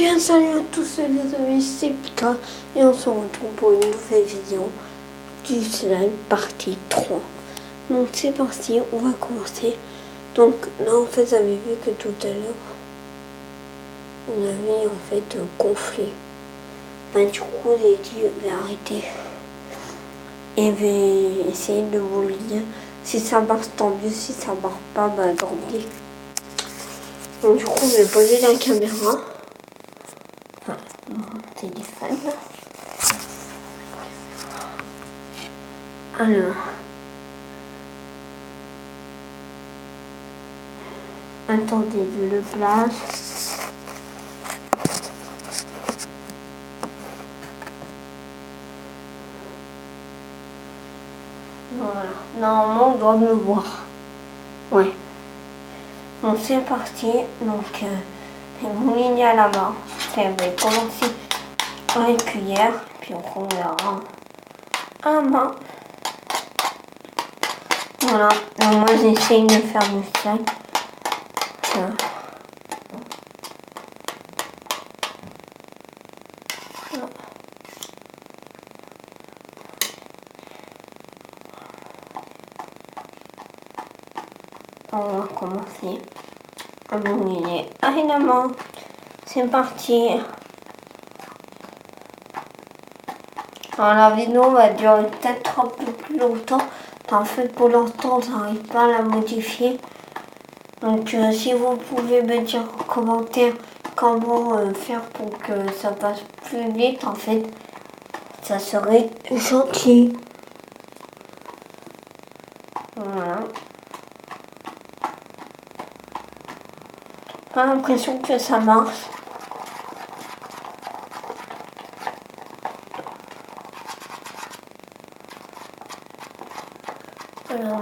bien, salut à tous les amis, c'est Pika et on se retrouve pour une nouvelle vidéo du slime partie 3. Donc c'est parti, on va commencer. Donc là en fait, vous avez vu que tout à l'heure, on avait en fait gonflé. Bah, du coup, j'ai dit, je vais arrêter. Et je vais essayer de vous le dire. Si ça marche, tant mieux. Si ça marche pas, bah tant pis. Donc du coup, je vais poser la caméra. Enfin, mon téléphone. Alors. Attendez, je le place. Voilà. Normalement, on doit me voir. Ouais. Bon, c'est parti. Donc, j'ai mon ligne à la main. Je vais commencer par une cuillère. Puis on verra à main. Voilà. Donc, moi, j'essaye de faire le slime. On va commencer à mouiller à la main. C'est parti. Alors la vidéo va durer peut-être un peu plus longtemps. En fait, pour l'instant, j'arrive pas à la modifier. Donc si vous pouvez me dire en commentaire comment faire pour que ça passe plus vite, en fait, ça serait gentil. Voilà. Pas l'impression que ça marche. Alors,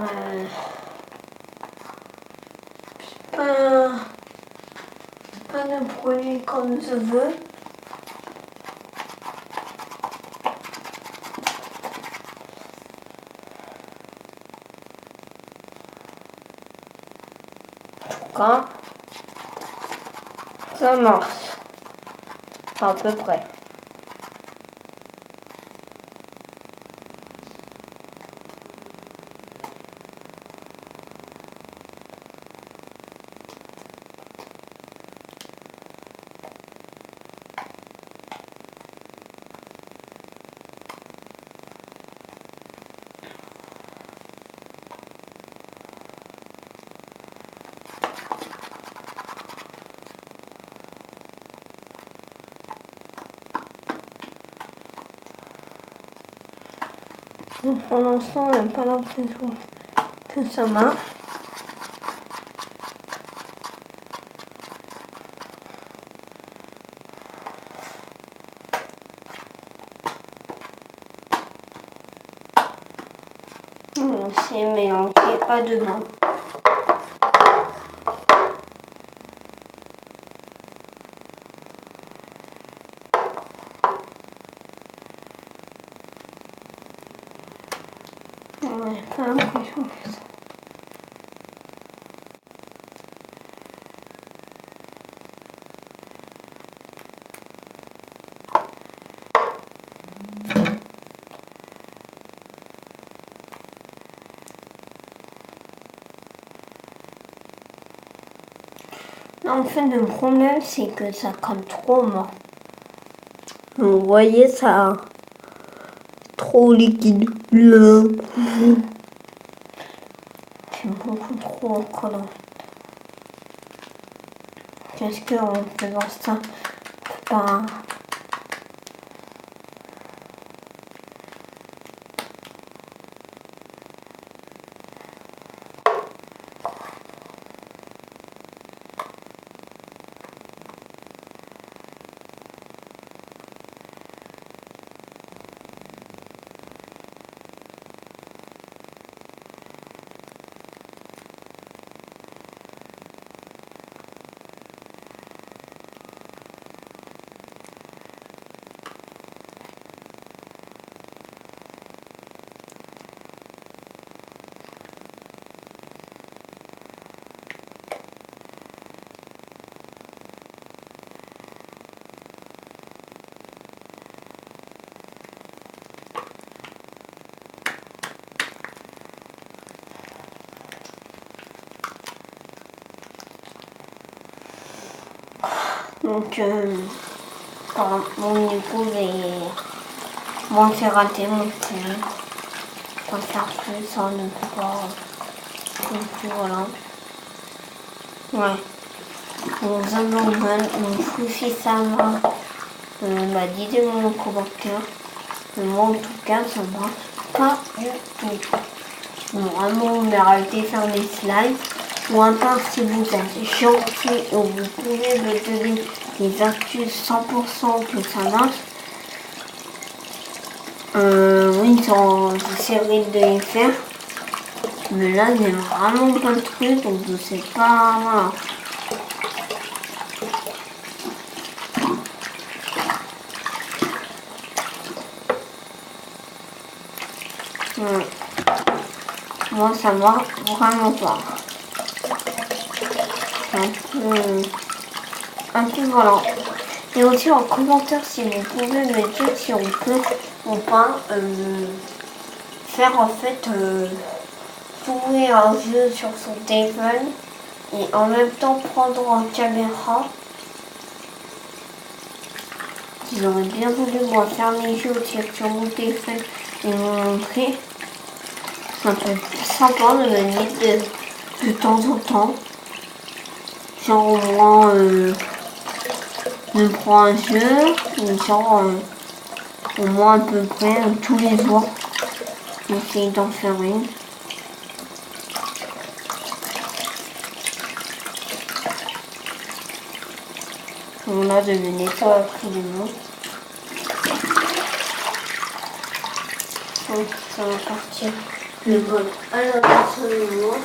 pas de produit comme je veux. Quand ça marche, à peu près. Pour l'instant, on n'a pas l'impression que ça marche. On s'est mélangé à deux mains. Ouais, pas l'impression que ça. Là, en fait, le problème, c'est que ça colle trop, moi. Vous voyez, ça trop liquide. Là. C'est beaucoup trop collant. Qu'est-ce qu'on fait dans ça? Pas... Donc, mon épouse est moins fait rater mon film. Pour faire plus sans ne pouvoir. Donc, voilà. Ouais. Nous avons mon fils m'a dit de mon commentaire. Mais moi, en tout cas, ça marche pas du tout. Bon, vraiment, on a arrêté de faire des slides. Ou à part si vous êtes gentil ou vous pouvez me donner des actus 100% que ça marche. Oui, j'essaierai de les faire. Mais là, j'ai vraiment pas le truc, donc je sais pas. Voilà. Moi, ça va vraiment pas. Un peu voilà. Et aussi en commentaire si vous pouvez me dire si on peut ou pas faire en fait jouer un jeu sur son téléphone et en même temps prendre en caméra. J'aurais bien voulu moi faire les jeux aussi sur mon téléphone et vous montrer. C'est un peu sympa de me mettre de temps en temps. Genre au moins je prends un jeu, genre au moins à peu près tous les jours. J'essaye d'en faire une. On a de nettoyer absolument. Donc ça va partir le bol à la absolument.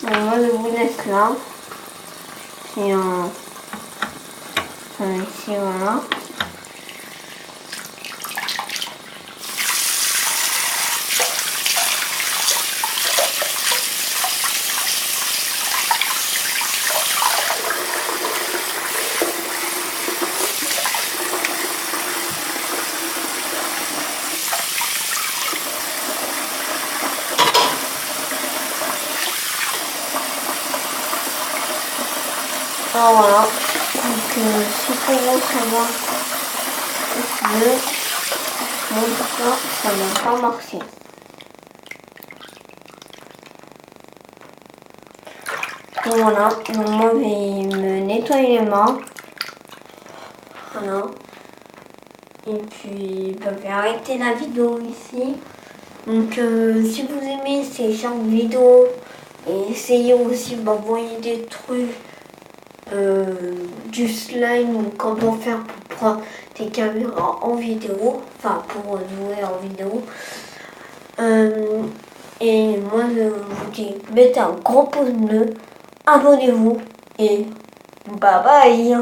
Bon, moi je vous laisse là. Et ici voilà. Alors voilà, donc si pour vous savoir ça n'a pas marché. Donc voilà, donc moi je vais me nettoyer les mains. Voilà. Et puis je vais arrêter la vidéo ici. Donc si vous aimez ces genres de vidéos, et essayez aussi de m'envoyer des trucs. Du slime ou comment faire pour prendre des caméras en vidéo, enfin pour jouer en vidéo. Et moi je vous dis, mettez un gros pouce bleu, abonnez-vous et bye bye.